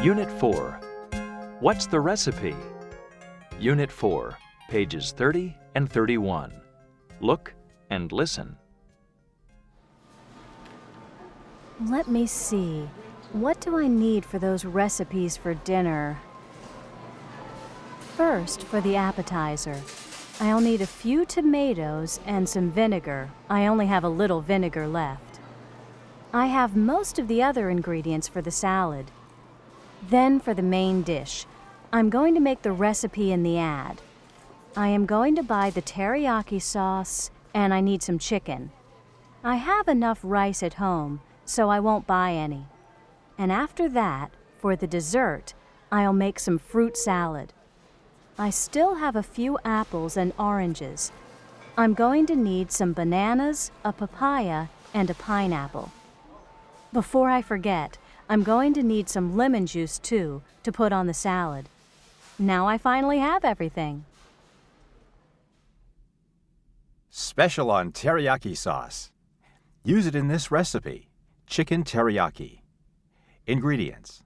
Unit 4. What's the recipe? Unit 4, pages 30 and 31. Look and listen. Let me see. What do I need for those recipes for dinner? First, for the appetizer, I'll need a few tomatoes and some vinegar. I only have a little vinegar left. I have most of the other ingredients for the salad. Then for the main dish, I'm going to make the recipe in the ad. I am going to buy the teriyaki sauce, and I need some chicken. I have enough rice at home, so I won't buy any. And after that, for the dessert, I'll make some fruit salad. I still have a few apples and oranges. I'm going to need some bananas, a papaya, and a pineapple. Before I forget, I'm going to need some lemon juice too to put on the salad. Now I finally have everything. Special on teriyaki sauce. Use it in this recipe, chicken teriyaki. Ingredients: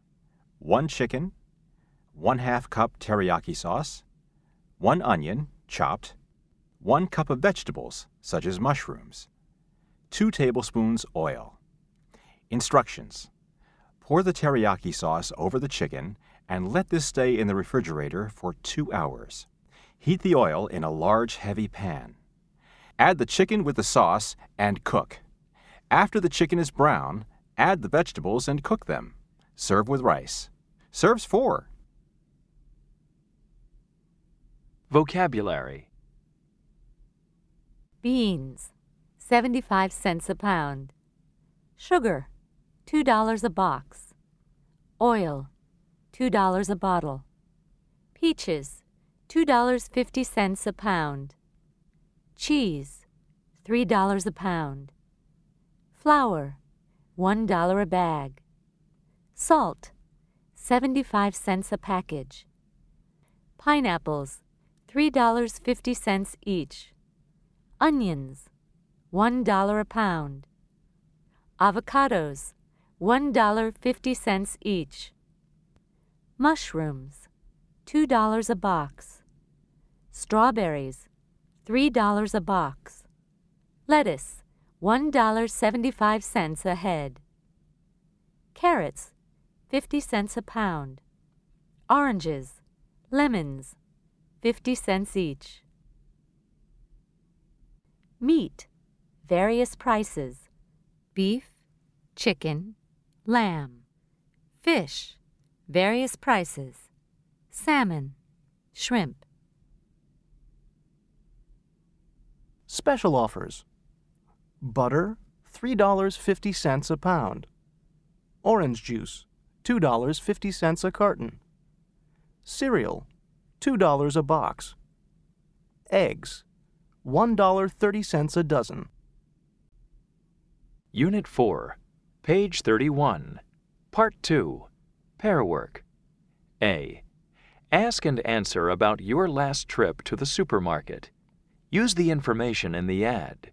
1 chicken, 1/2 cup teriyaki sauce, 1 onion, chopped, 1 cup of vegetables, such as mushrooms, 2 tablespoons oil. Instructions: pour the teriyaki sauce over the chicken and let this stay in the refrigerator for 2 hours. Heat the oil in a large, heavy pan. Add the chicken with the sauce and cook. After the chicken is brown, add the vegetables and cook them. Serve with rice. Serves 4. Vocabulary. Beans, 75 cents a pound. Sugar, $2 a box. Oil, $2 a bottle. Peaches, $2.50 a pound. Cheese, $3 a pound. Flour, $1 a bag. Salt, 75 cents a package. Pineapples, $3.50 each. Onions, $1 a pound. Avocados, $1.50 each. Mushrooms, $2 a box. Strawberries, $3 a box. Lettuce, $1.75 a head. Carrots, 50 cents a pound. Oranges, lemons, 50 cents each. Meat, various prices: beef, chicken, lamb. Fish, various prices: salmon, shrimp. Special offers: butter, $3.50 a pound. Orange juice, $2.50 a carton. Cereal, $2 a box. Eggs, $1.30 a dozen. Unit 4, page 31. Part 2. Pair work. A. Ask and answer about your last trip to the supermarket. Use the information in the ad.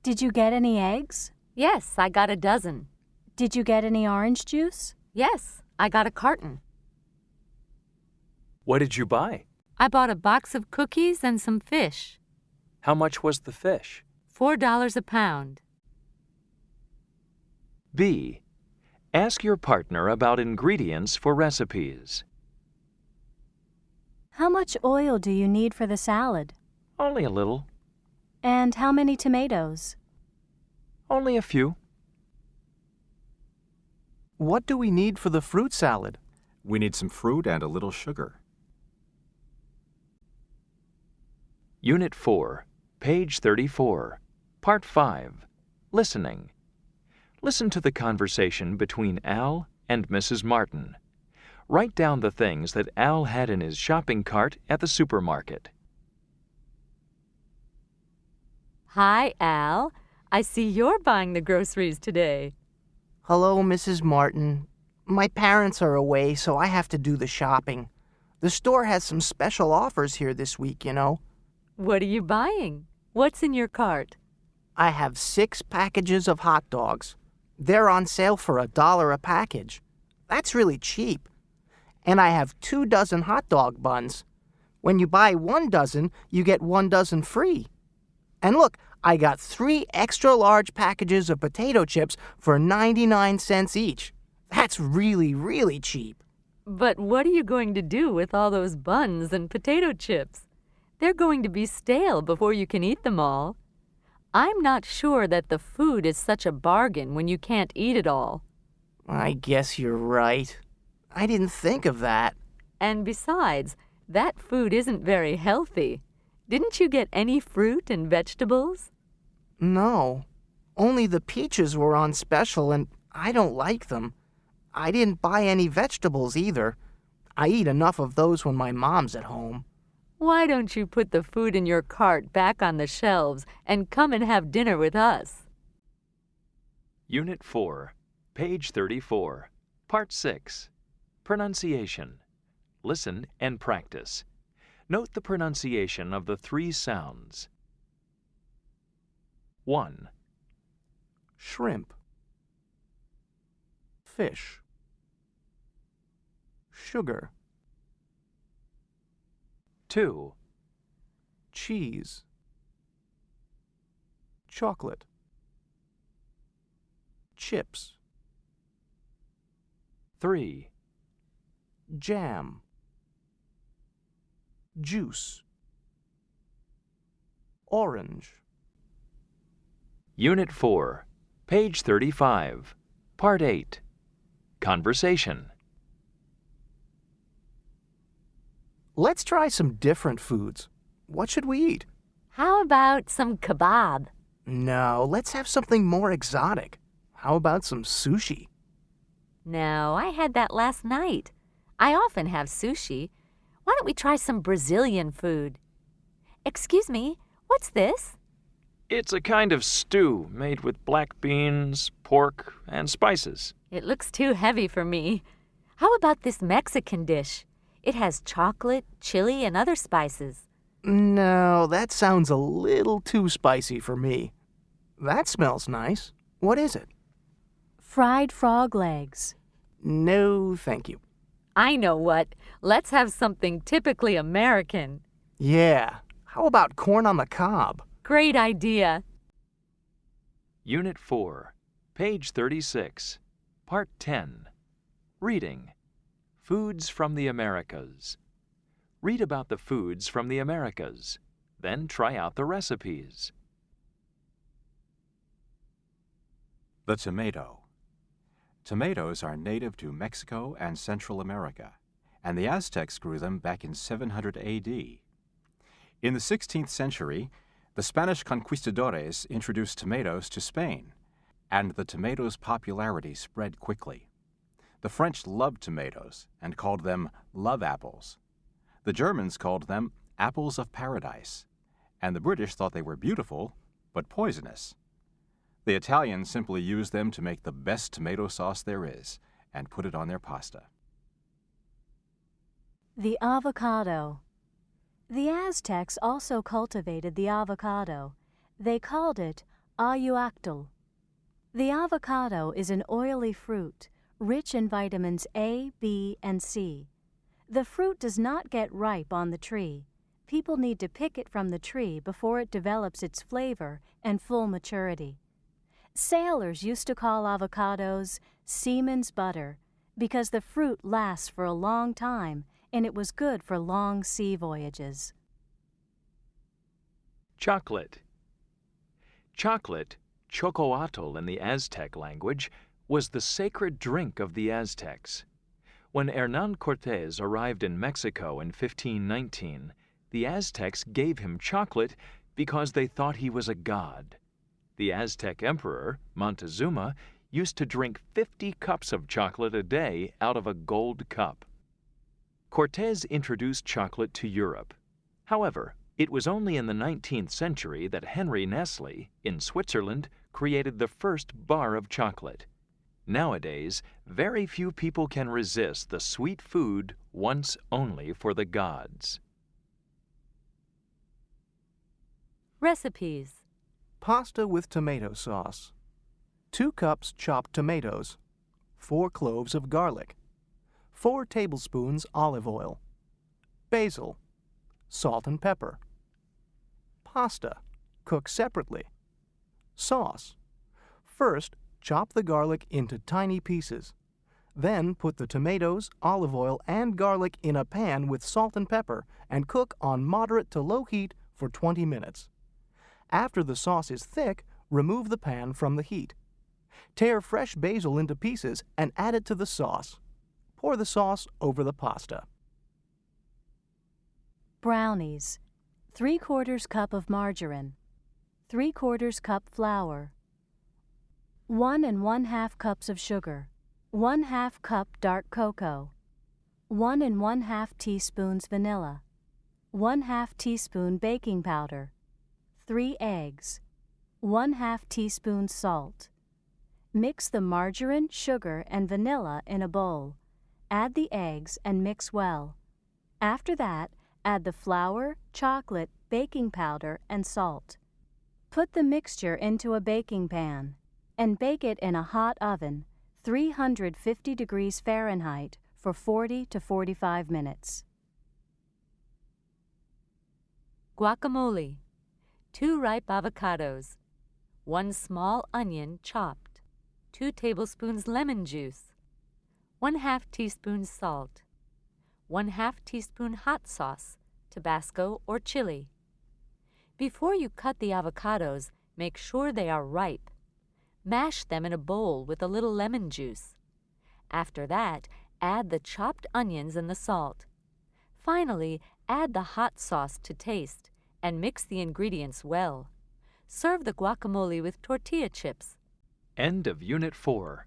Did you get any eggs? Yes, I got a dozen. Did you get any orange juice? Yes, I got a carton. What did you buy? I bought a box of cookies and some fish. How much was the fish? $4 a pound. B. Ask your partner about ingredients for recipes. How much oil do you need for the salad? Only a little. And how many tomatoes? Only a few. What do we need for the fruit salad? We need some fruit and a little sugar. Unit 4, page 34. Part 5. Listening. Listen to the conversation between Al and Mrs. Martin. Write down the things that Al had in his shopping cart at the supermarket. Hi, Al. I see you're buying the groceries today. Hello, Mrs. Martin. My parents are away, so I have to do the shopping. The store has some special offers here this week, you know. What are you buying? What's in your cart? I have 6 packages of hot dogs. They're on sale for $1 a package. That's really cheap. And I have 2 dozen hot dog buns. When you buy 1 dozen, you get 1 dozen free. And look, I got 3 extra large packages of potato chips for 99 cents each. That's really, really cheap. But what are you going to do with all those buns and potato chips? They're going to be stale before you can eat them all. I'm not sure that the food is such a bargain when you can't eat it all. I guess you're right. I didn't think of that. And besides, that food isn't very healthy. Didn't you get any fruit and vegetables? No. Only the peaches were on special and I don't like them. I didn't buy any vegetables either. I eat enough of those when my mom's at home. Why don't you put the food in your cart back on the shelves and come and have dinner with us? Unit 4, page 34, Part 6. Pronunciation. Listen and practice. Note the pronunciation of the 3 sounds. 1, Shrimp. Fish. Sugar. 2, Cheese. Chocolate. Chips. 3, Jam. Juice. Orange. Unit 4, page 35, Part 8. Conversation. Let's try some different foods. What should we eat? How about some kebab? No, let's have something more exotic. How about some sushi? No, I had that last night. I often have sushi. Why don't we try some Brazilian food? Excuse me, what's this? It's a kind of stew made with black beans, pork, and spices. It looks too heavy for me. How about this Mexican dish? It has chocolate, chili, and other spices. No, that sounds a little too spicy for me. That smells nice. What is it? Fried frog legs. No, thank you. I know what. Let's have something typically American. Yeah, how about corn on the cob? Great idea. Unit 4, page 36, Part 10. Reading. Foods from the Americas. Read about the foods from the Americas. Then try out the recipes. The tomato. Tomatoes are native to Mexico and Central America, and the Aztecs grew them back in 700 A.D. In the 16th century, the Spanish conquistadores introduced tomatoes to Spain, and the tomato's popularity spread quickly. The French loved tomatoes and called them love apples. The Germans called them apples of paradise, and the British thought they were beautiful but poisonous. The Italians simply used them to make the best tomato sauce there is and put it on their pasta. The avocado. The Aztecs also cultivated the avocado. They called it ayuactl. The avocado is an oily fruit, rich in vitamins A, B, and C. The fruit does not get ripe on the tree. People need to pick it from the tree before it develops its flavor and full maturity. Sailors used to call avocados seaman's butter because the fruit lasts for a long time and it was good for long sea voyages. Chocolate. Chocolate, chocoatl in the Aztec language, was the sacred drink of the Aztecs. When Hernán Cortés arrived in Mexico in 1519, the Aztecs gave him chocolate because they thought he was a god. The Aztec emperor, Montezuma, used to drink 50 cups of chocolate a day out of a gold cup. Cortés introduced chocolate to Europe. However, it was only in the 19th century that Henry Nestle, in Switzerland, created the first bar of chocolate. Nowadays, very few people can resist the sweet food once only for the gods. Recipes. Pasta with tomato sauce. 2 cups chopped tomatoes. 4 cloves of garlic. 4 tablespoons olive oil. Basil, salt and pepper. Pasta, cook separately. Sauce. First, chop the garlic into tiny pieces. Then put the tomatoes, olive oil, and garlic in a pan with salt and pepper and cook on moderate to low heat for 20 minutes. After the sauce is thick, remove the pan from the heat. Tear fresh basil into pieces and add it to the sauce. Pour the sauce over the pasta. Brownies. 3/4 cup of margarine. 3/4 cup flour. 1 1/2 cups of sugar. 1/2 cup dark cocoa. 1 1/2 teaspoons vanilla. 1/2 teaspoon baking powder. 3 eggs. 1/2 teaspoon salt. Mix the margarine, sugar, and vanilla in a bowl. Add the eggs and mix well. After that, add the flour, chocolate, baking powder, and salt. Put the mixture into a baking pan and bake it in a hot oven, 350 degrees Fahrenheit, for 40 to 45 minutes. Guacamole. 2 ripe avocados. 1 small onion chopped. 2 tablespoons lemon juice. 1/2 teaspoon salt. 1/2 teaspoon hot sauce, Tabasco or chili. Before you cut the avocados, make sure they are ripe. Mash them in a bowl with a little lemon juice. After that, add the chopped onions and the salt. Finally, add the hot sauce to taste and mix the ingredients well. Serve the guacamole with tortilla chips. End of Unit 4.